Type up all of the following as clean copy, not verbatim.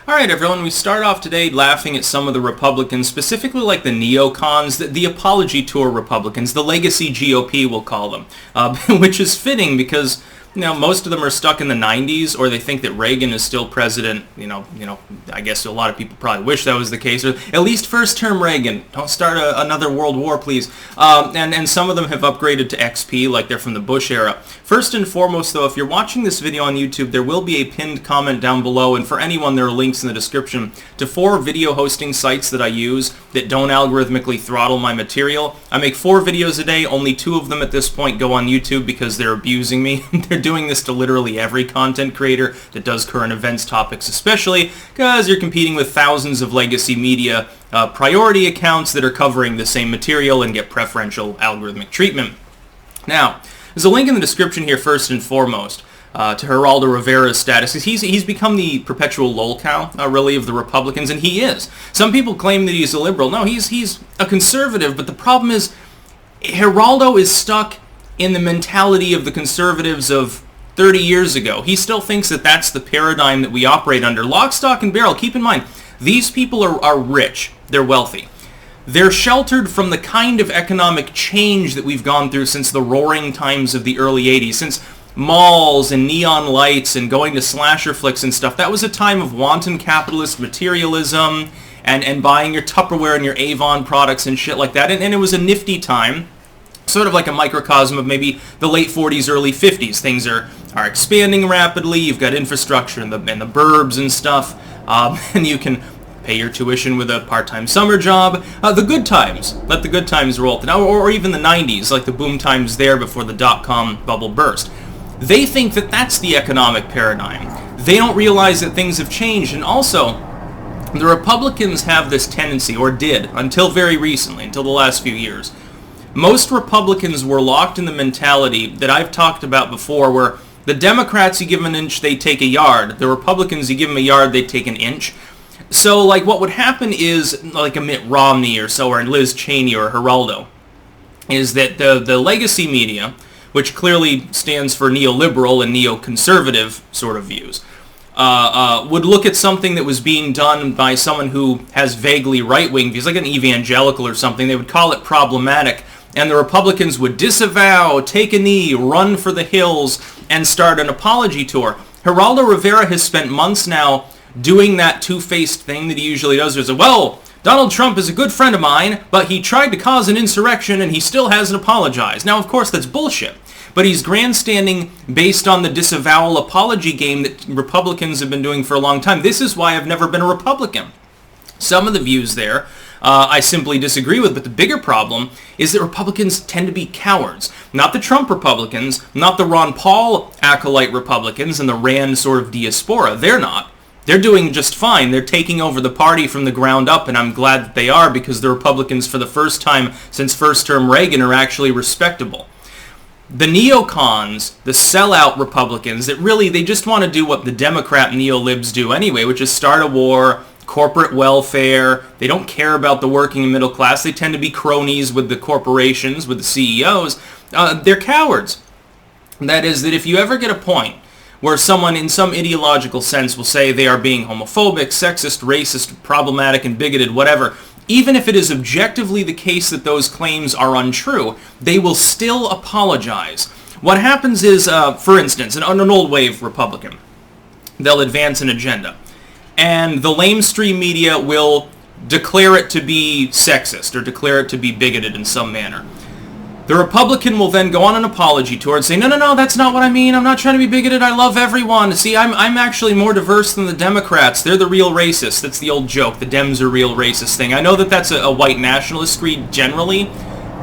Alright everyone, we start off today laughing at some of the Republicans, specifically like the neocons, the apology tour Republicans, the legacy GOP we'll call them, which is fitting because most of them are stuck in the 90s, or they think that Reagan is still president. I guess a lot of people probably wish that was the case, or at least first-term Reagan. Don't start another world war, please. And some of them have upgraded to XP, like they're from the Bush era. First and foremost, though, if you're watching this video on YouTube, there will be a pinned comment down below, and for anyone, there are links in the description to 4 video hosting sites that I use that don't algorithmically throttle my material. I make 4 videos a day. Only 2 of them at this point go on YouTube because they're abusing me. They're doing this to literally every content creator that does current events topics, especially because you're competing with thousands of legacy media priority accounts that are covering the same material and get preferential algorithmic treatment. Now, there's a link in the description here first and foremost to Geraldo Rivera's status. He's become the perpetual lol cow, really, of the Republicans, and he is. Some people claim that he's a liberal. No, he's a conservative, but the problem is Geraldo is stuck in the mentality of the conservatives of 30 years ago. He still thinks that that's the paradigm that we operate under. Lock, stock, and barrel. Keep in mind, these people are rich. They're wealthy. They're sheltered from the kind of economic change that we've gone through since the roaring times of the early 80s, since malls and neon lights and going to slasher flicks and stuff. That was a time of wanton capitalist materialism and buying your Tupperware and your Avon products and shit like that. And it was a nifty time. Sort of like a microcosm of maybe the late 40s, early 50s. Things are expanding rapidly. You've got infrastructure in the burbs and stuff. And you can pay your tuition with a part-time summer job. The good times. Let the good times roll. Or even the 90s, like the boom times there before the dot-com bubble burst. They think that that's the economic paradigm. They don't realize that things have changed. And also, the Republicans have this tendency, or did, until very recently, until the last few years. Most Republicans were locked in the mentality that I've talked about before, where the Democrats, you give them an inch, they take a yard. The Republicans, you give them a yard, they take an inch. So, like, what would happen is, like a Mitt Romney or so, or Liz Cheney or Geraldo, is that the legacy media, which clearly stands for neoliberal and neoconservative sort of views, would look at something that was being done by someone who has vaguely right-wing views, like an evangelical or something. They would call it problematic. And the Republicans would disavow, take a knee, run for the hills, and start an apology tour. Geraldo Rivera has spent months now doing that two-faced thing that he usually does. There's well, Donald Trump is a good friend of mine, but he tried to cause an insurrection and he still hasn't apologized. Now, of course, that's bullshit. But he's grandstanding based on the disavowal apology game that Republicans have been doing for a long time. This is why I've never been a Republican. Some of the views there I simply disagree with, but the bigger problem is that Republicans tend to be cowards. Not the Trump Republicans, not the Ron Paul acolyte Republicans and the Rand sort of diaspora. They're not. They're doing just fine. They're taking over the party from the ground up, and I'm glad that they are, because the Republicans, for the first time since first-term Reagan, are actually respectable. The neocons, the sellout Republicans, that really, they just want to do what the Democrat neolibs do anyway, which is start a war, corporate welfare. They don't care about the working and middle class. They tend to be cronies with the corporations, with the CEOs. They're cowards. That is, that if you ever get a point where someone in some ideological sense will say they are being homophobic, sexist, racist, problematic, and bigoted, whatever, even if it is objectively the case that those claims are untrue, they will still apologize. What happens is, for instance, an old wave Republican, they'll advance an agenda, and the lamestream media will declare it to be sexist or declare it to be bigoted in some manner. The Republican will then go on an apology tour and say, no, that's not what I mean. I'm not trying to be bigoted. I love everyone. See, I'm actually more diverse than the Democrats. They're the real racists. That's the old joke, the Dems are real racist thing. I know that that's a white nationalist creed generally,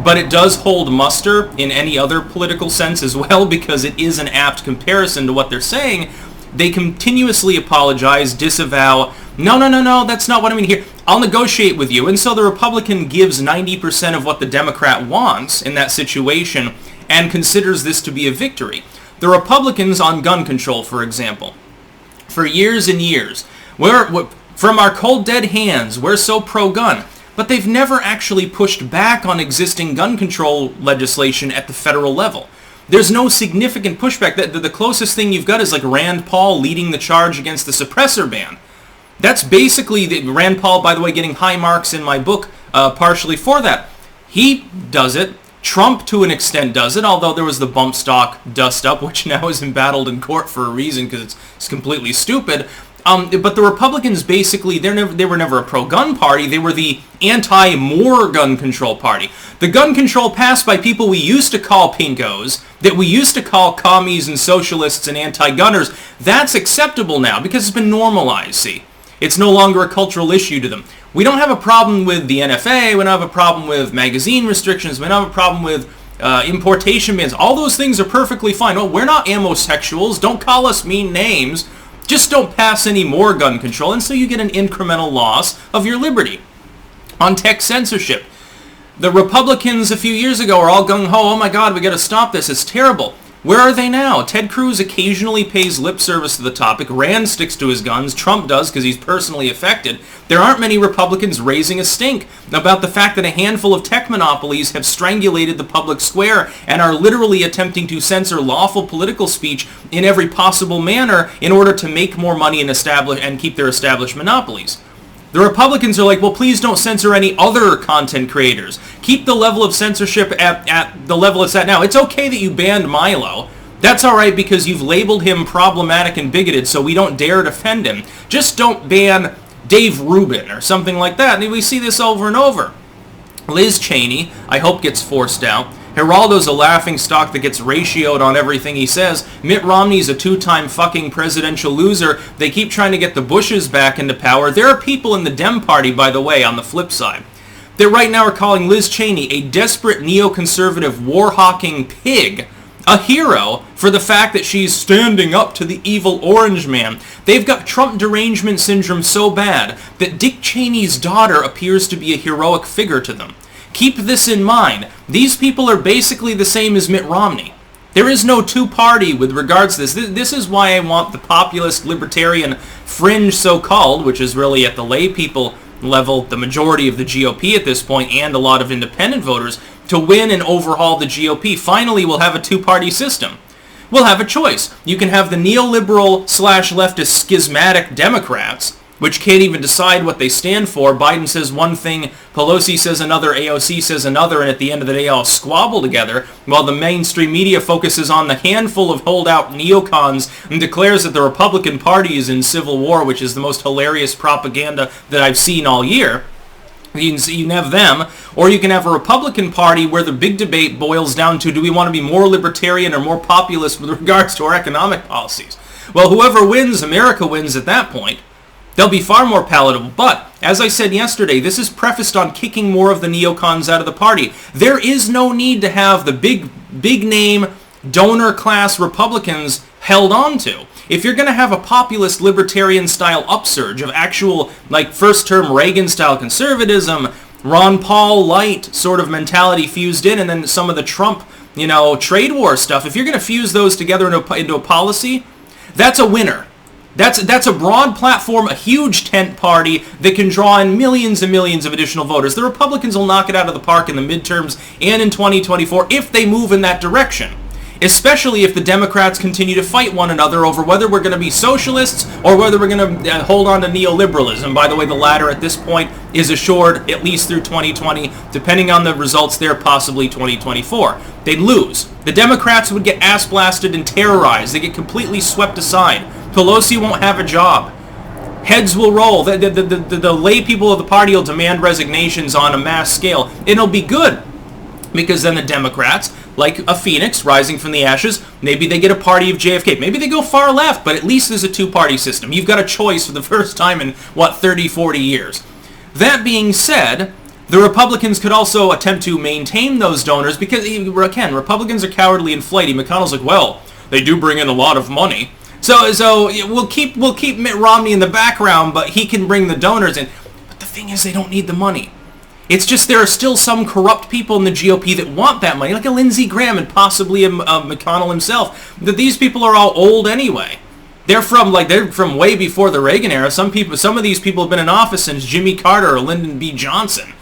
but it does hold muster in any other political sense as well, because it is an apt comparison to what they're saying. They continuously apologize, disavow, no, that's not what I mean here. I'll negotiate with you. And so the Republican gives 90% of what the Democrat wants in that situation and considers this to be a victory. The Republicans on gun control, for example, for years and years, from our cold dead hands, we're so pro-gun. But they've never actually pushed back on existing gun control legislation at the federal level. There's no significant pushback. The closest thing you've got is like Rand Paul leading the charge against the suppressor ban. That's basically, Rand Paul, by the way, getting high marks in my book partially for that. He does it. Trump, to an extent, does it, although there was the bump stock dust-up, which now is embattled in court for a reason because it's completely stupid. But the Republicans, basically, they were never a pro-gun party. They were the anti-more gun control party. The gun control passed by people we used to call pinkos, that we used to call commies and socialists and anti-gunners, that's acceptable now because it's been normalized, see. It's no longer a cultural issue to them. We don't have a problem with the NFA. We don't have a problem with magazine restrictions. We don't have a problem with importation bans. All those things are perfectly fine. Oh, we're not amosexuals. Don't call us mean names. Just don't pass any more gun control, and so you get an incremental loss of your liberty. On tech censorship, the Republicans a few years ago are all gung-ho, oh my God, we got to stop this, it's terrible. Where are they now? Ted Cruz occasionally pays lip service to the topic. Rand sticks to his guns. Trump does because he's personally affected. There aren't many Republicans raising a stink about the fact that a handful of tech monopolies have strangulated the public square and are literally attempting to censor lawful political speech in every possible manner in order to make more money and keep their established monopolies. The Republicans are like, well, please don't censor any other content creators. Keep the level of censorship at the level it's at now. It's okay that you banned Milo. That's all right because you've labeled him problematic and bigoted, so we don't dare defend him. Just don't ban Dave Rubin or something like that. And we see this over and over. Liz Cheney, I hope, gets forced out. Geraldo's a laughingstock that gets ratioed on everything he says. Mitt Romney's a two-time fucking presidential loser. They keep trying to get the Bushes back into power. There are people in the Dem Party, by the way, on the flip side, that right now are calling Liz Cheney a desperate neoconservative war-hawking pig, a hero for the fact that she's standing up to the evil orange man. They've got Trump derangement syndrome so bad that Dick Cheney's daughter appears to be a heroic figure to them. Keep this in mind. These people are basically the same as Mitt Romney. There is no two-party with regards to this. This is why I want the populist, libertarian, fringe so-called, which is really at the lay people level, the majority of the GOP at this point, and a lot of independent voters, to win and overhaul the GOP. Finally, we'll have a two-party system. We'll have a choice. You can have the neoliberal/leftist schismatic Democrats, which can't even decide what they stand for. Biden says one thing, Pelosi says another, AOC says another, and at the end of the day all squabble together, while the mainstream media focuses on the handful of holdout neocons and declares that the Republican Party is in civil war, which is the most hilarious propaganda that I've seen all year. You can have them, or you can have a Republican Party where the big debate boils down to, do we want to be more libertarian or more populist with regards to our economic policies? Well, whoever wins, America wins at that point. They'll be far more palatable, but, as I said yesterday, this is prefaced on kicking more of the neocons out of the party. There is no need to have the big-name, donor-class Republicans held on to. If you're going to have a populist, libertarian-style upsurge of actual, like, first-term Reagan-style conservatism, Ron Paul light sort of mentality fused in, and then some of the Trump, trade war stuff, if you're going to fuse those together into a policy, that's a winner. That's a broad platform, a huge tent party that can draw in millions and millions of additional voters. The Republicans will knock it out of the park in the midterms and in 2024 if they move in that direction. Especially if the Democrats continue to fight one another over whether we're going to be socialists or whether we're going to hold on to neoliberalism. By the way, the latter at this point is assured at least through 2020, depending on the results there, possibly 2024. They'd lose. The Democrats would get ass-blasted and terrorized. They get completely swept aside. Pelosi won't have a job. Heads will roll. The lay people of the party will demand resignations on a mass scale. It'll be good because then the Democrats, like a phoenix rising from the ashes, maybe they get a party of JFK. Maybe they go far left, but at least there's a two-party system. You've got a choice for the first time in, 30, 40 years. That being said, the Republicans could also attempt to maintain those donors because, again, Republicans are cowardly and flighty. McConnell's like, well, they do bring in a lot of money. So we'll keep Mitt Romney in the background, but he can bring the donors in. But the thing is, they don't need the money. It's just there are still some corrupt people in the GOP that want that money, like a Lindsey Graham and possibly a McConnell himself. That these people are all old anyway. They're from way before the Reagan era. Some of these people have been in office since Jimmy Carter or Lyndon B. Johnson.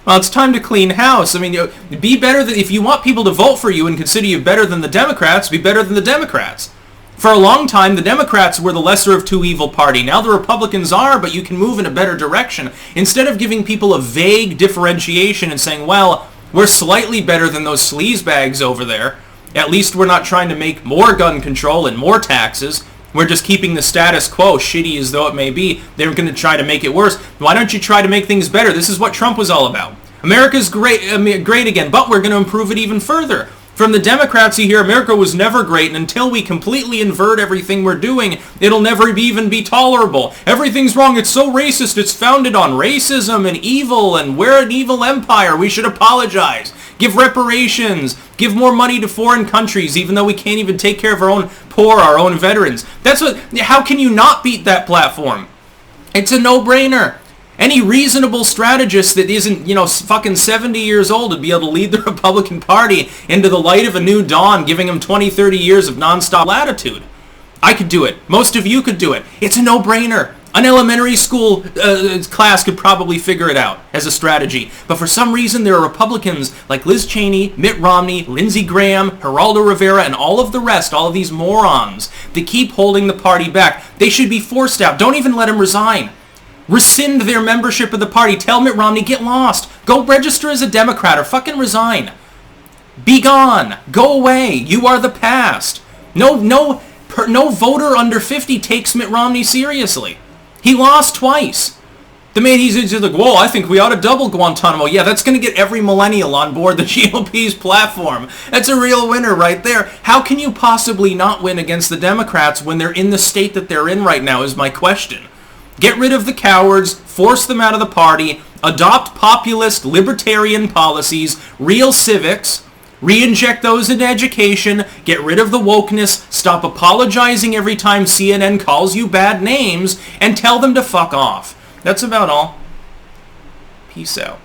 Well, it's time to clean house. I mean, be better than, if you want people to vote for you and consider you better than the Democrats, be better than the Democrats. For a long time, the Democrats were the lesser of two evil party. Now the Republicans are, but you can move in a better direction. Instead of giving people a vague differentiation and saying, well, we're slightly better than those sleazebags over there. At least we're not trying to make more gun control and more taxes. We're just keeping the status quo, shitty as though it may be. They're going to try to make it worse. Why don't you try to make things better? This is what Trump was all about. America's great again, but we're going to improve it even further. From the Democrats, you hear America was never great, and until we completely invert everything we're doing, it'll never even be tolerable. Everything's wrong. It's so racist. It's founded on racism and evil, and we're an evil empire. We should apologize. Give reparations. Give more money to foreign countries, even though we can't even take care of our own poor, our own veterans. How can you not beat that platform? It's a no-brainer. Any reasonable strategist that isn't, fucking 70 years old would be able to lead the Republican Party into the light of a new dawn, giving them 20, 30 years of nonstop latitude. I could do it. Most of you could do it. It's a no-brainer. An elementary school class could probably figure it out as a strategy. But for some reason, there are Republicans like Liz Cheney, Mitt Romney, Lindsey Graham, Geraldo Rivera, and all of the rest, all of these morons, that keep holding the party back. They should be forced out. Don't even let them resign. Rescind their membership of the party. Tell Mitt Romney, get lost. Go register as a Democrat or fucking resign. Be gone. Go away. You are the past. No voter under 50 takes Mitt Romney seriously. He lost twice. The man, he's just like, whoa, I think we ought to double Guantanamo. Yeah, that's going to get every millennial on board the GOP's platform. That's a real winner right there. How can you possibly not win against the Democrats when they're in the state that they're in right now is my question. Get rid of the cowards, force them out of the party, adopt populist libertarian policies, real civics, re-inject those into education, get rid of the wokeness, stop apologizing every time CNN calls you bad names, and tell them to fuck off. That's about all. Peace out.